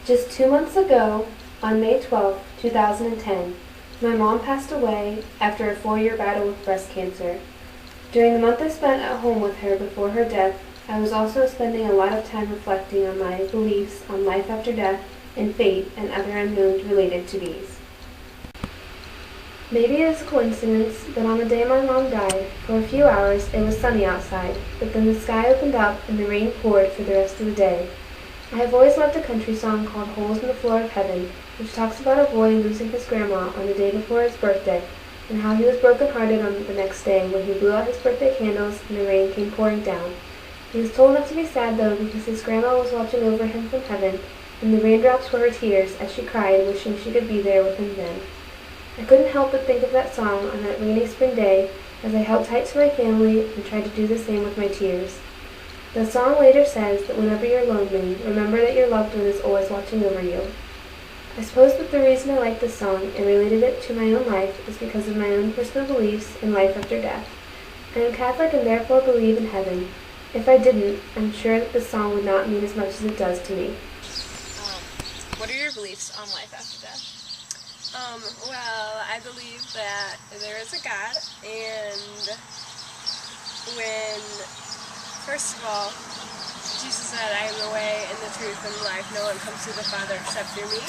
Just 2 months ago, on May 12, 2010, my mom passed away after a 4-year battle with breast cancer. During the month I spent at home with her before her death, I was also spending a lot of time reflecting on my beliefs on life after death and fate and other unknowns related to these. Maybe it is a coincidence, but on the day my mom died, for a few hours it was sunny outside, but then the sky opened up and the rain poured for the rest of the day. I have always loved a country song called Holes in the Floor of Heaven, which talks about a boy losing his grandma on the day before his birthday, and how he was brokenhearted on the next day when he blew out his birthday candles and the rain came pouring down. He was told not to be sad though because his grandma was watching over him from heaven, and the raindrops were her tears as she cried, wishing she could be there with him then. I couldn't help but think of that song on that rainy spring day as I held tight to my family and tried to do the same with my tears. The song later says that whenever you're lonely, remember that your loved one is always watching over you. I suppose that the reason I like this song and related it to my own life is because of my own personal beliefs in life after death. I am Catholic and therefore believe in heaven. If I didn't, I'm sure that this song would not mean as much as it does to me. What are your beliefs on life after death? Well, I believe that there is a God, and first of all, Jesus said, I am the way and the truth and the life. No one comes to the Father except through me.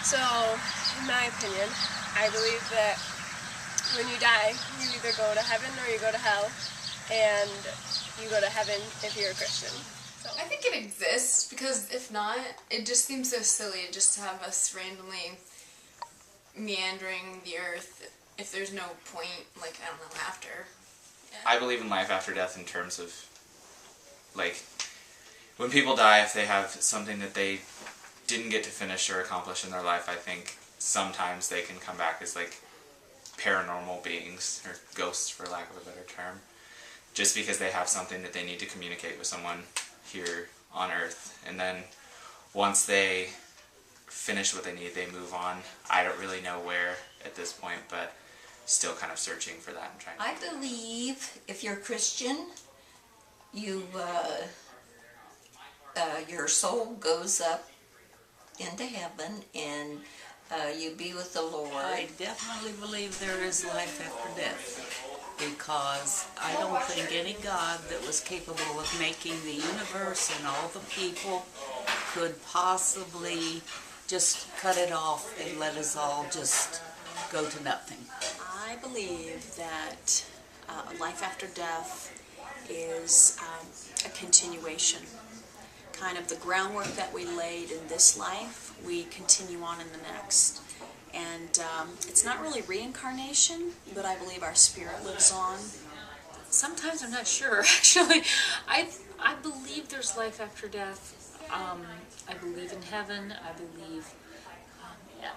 So, in my opinion, I believe that when you die, you either go to heaven or you go to hell, and you go to heaven if you're a Christian. So. I think it exists, because if not, it just seems so silly just to have us randomly meandering the earth if there's no point, like, I don't know, after. Yeah. I believe in life after death in terms of, like, when people die, if they have something that they didn't get to finish or accomplish in their life, I think sometimes they can come back as, like, paranormal beings, or ghosts for lack of a better term, just because they have something that they need to communicate with someone here on earth. And then once they finish what they need, they move on. I don't really know where at this point, but still kind of searching for that and trying. I believe if you're Christian, your soul goes up into heaven and you be with the Lord. I definitely believe there is life after death, because I don't think any God that was capable of making the universe and all the people could possibly just cut it off and let us all just go to nothing. I believe that life after death is a continuation. Kind of the groundwork that we laid in this life, we continue on in the next. And it's not really reincarnation, but I believe our spirit lives on. Sometimes I'm not sure, actually. I believe there's life after death. I believe in heaven.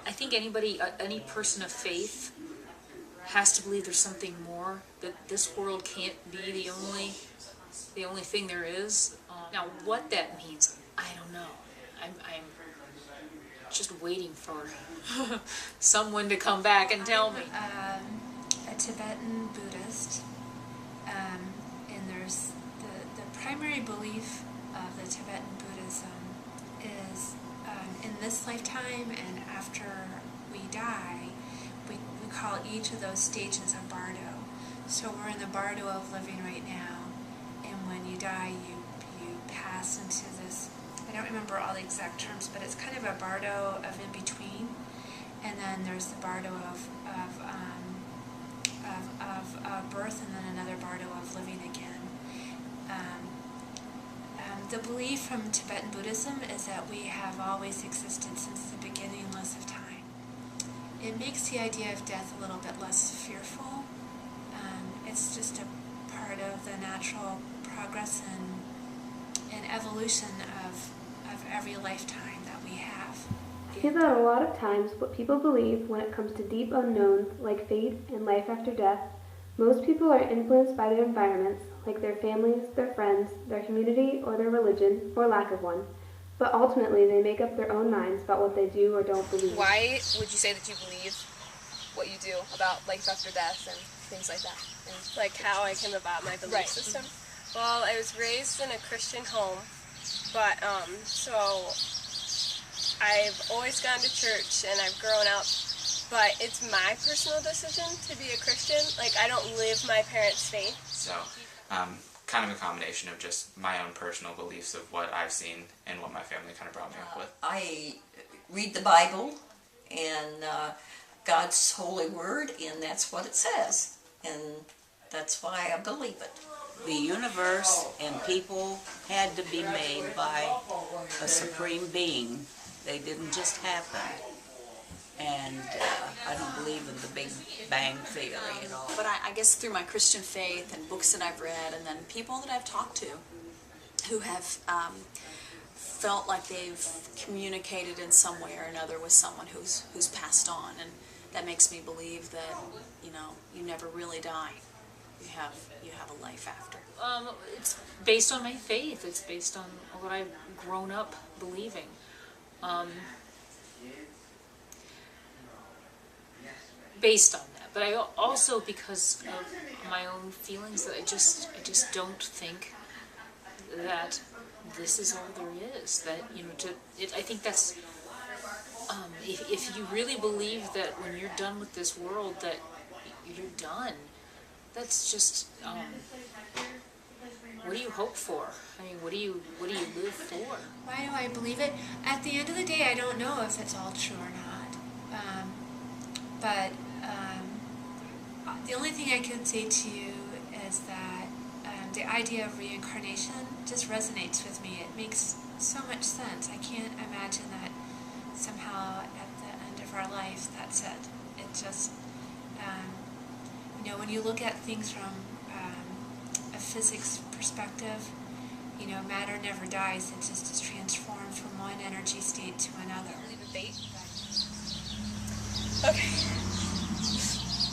I think any person of faith has to believe there's something more, that this world can't be the only thing there is. Now, what that means, I don't know. I'm just waiting for someone to come back and tell me. A Tibetan Buddhist, and there's the primary belief of the Tibetan Buddhism is in this lifetime and after we die, we call each of those stages a bardo. So we're in the bardo of living right now, and when you die, you pass into this, I don't remember all the exact terms, but it's kind of a bardo of in between, and then there's the bardo of birth, and then another bardo of living again. The belief from Tibetan Buddhism is that we have always existed since the beginningless of time. It makes the idea of death a little bit less fearful. It's just a part of the natural progress and evolution of every lifetime that we have. I feel that a lot of times what people believe when it comes to deep unknowns like fate and life after death, most people are influenced by their environments, like their families, their friends, their community, or their religion, or lack of one. But ultimately, they make up their own minds about what they do or don't believe. Why would you say that you believe what you do about life after death and things like that? And like how I came about my belief system? Well, I was raised in a Christian home, but so I've always gone to church and I've grown up, but it's my personal decision to be a Christian. Like, I don't live my parents' faith. So, kind of a combination of just my own personal beliefs of what I've seen and what my family kind of brought me up with. I read the Bible and God's holy word, and that's what it says, and that's why I believe it. The universe and people had to be made by a supreme being. They didn't just happen. And I don't believe in the Big Bang Theory at all. But I guess through my Christian faith and books that I've read, and then people that I've talked to who have felt like they've communicated in some way or another with someone who's passed on, and that makes me believe that, you know, you never really die. You have a life after. It's based on my faith. It's based on what I've grown up believing. Based on that, but I also, because of my own feelings, that I just don't think that this is all there is. That, you know, I think that's if you really believe that when you're done with this world that you're done, that's just what do you hope for? I mean, what do you live for? Why do I believe it? At the end of the day, I don't know if it's all true or not. But the only thing I can say to you is that the idea of reincarnation just resonates with me. It makes so much sense. I can't imagine that somehow at the end of our life, that's it. It just, you know, when you look at things from a physics perspective, you know, matter never dies. It just is transformed from one energy state to another. Believe in fate? Okay.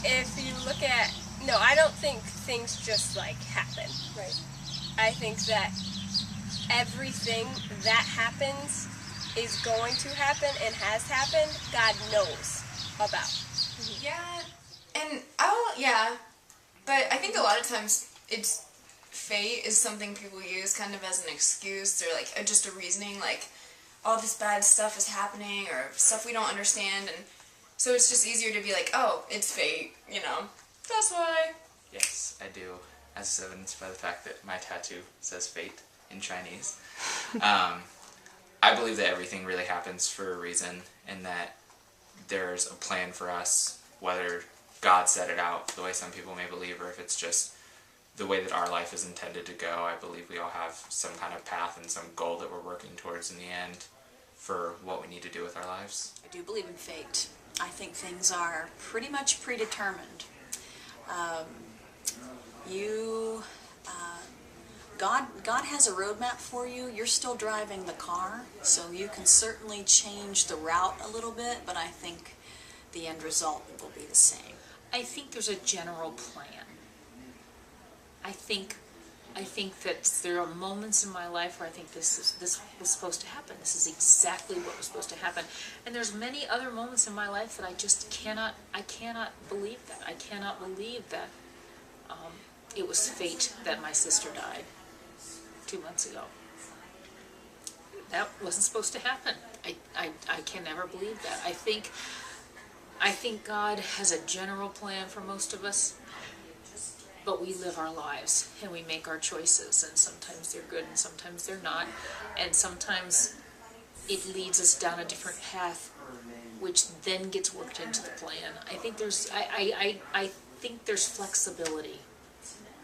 If you look at, no, I don't think things just like happen. Right. I think that everything that happens is going to happen and has happened, God knows about. Yeah, and but I think a lot of times it's fate is something people use kind of as an excuse or like just a reasoning, like all this bad stuff is happening or stuff we don't understand, and so it's just easier to be like, oh, it's fate, you know, that's why. Yes, I do, as evidenced by the fact that my tattoo says fate in Chinese. I believe that everything really happens for a reason, and that there's a plan for us, whether God set it out the way some people may believe, or if it's just the way that our life is intended to go. I believe we all have some kind of path and some goal that we're working towards in the end for what we need to do with our lives. I do believe in fate. I think things are pretty much predetermined. God has a roadmap for you. You're still driving the car, so you can certainly change the route a little bit, but I think the end result will be the same. I think there's a general plan. I think that there are moments in my life where I think this was supposed to happen. This is exactly what was supposed to happen. And there's many other moments in my life that I just cannot believe that. I cannot believe that it was fate that my sister died 2 months ago. That wasn't supposed to happen. I can never believe that. I think God has a general plan for most of us, but we live our lives and we make our choices, and sometimes they're good and sometimes they're not, and sometimes it leads us down a different path, which then gets worked into the plan. I think there's flexibility.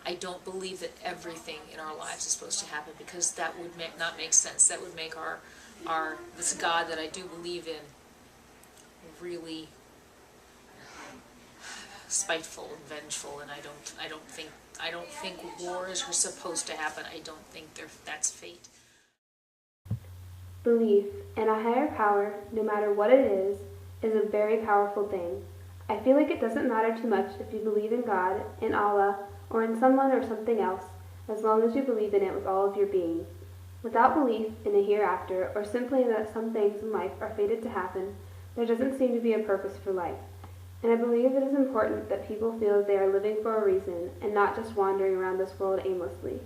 I don't believe that everything in our lives is supposed to happen, because that would not make sense. That would make our this God that I do believe in really spiteful and vengeful, and I don't think wars are supposed to happen. I don't think that's fate. Belief in a higher power, no matter what it is a very powerful thing. I feel like it doesn't matter too much if you believe in God, in Allah, or in someone or something else, as long as you believe in it with all of your being. Without belief in a hereafter, or simply that some things in life are fated to happen, there doesn't seem to be a purpose for life. And I believe it is important that people feel they are living for a reason and not just wandering around this world aimlessly.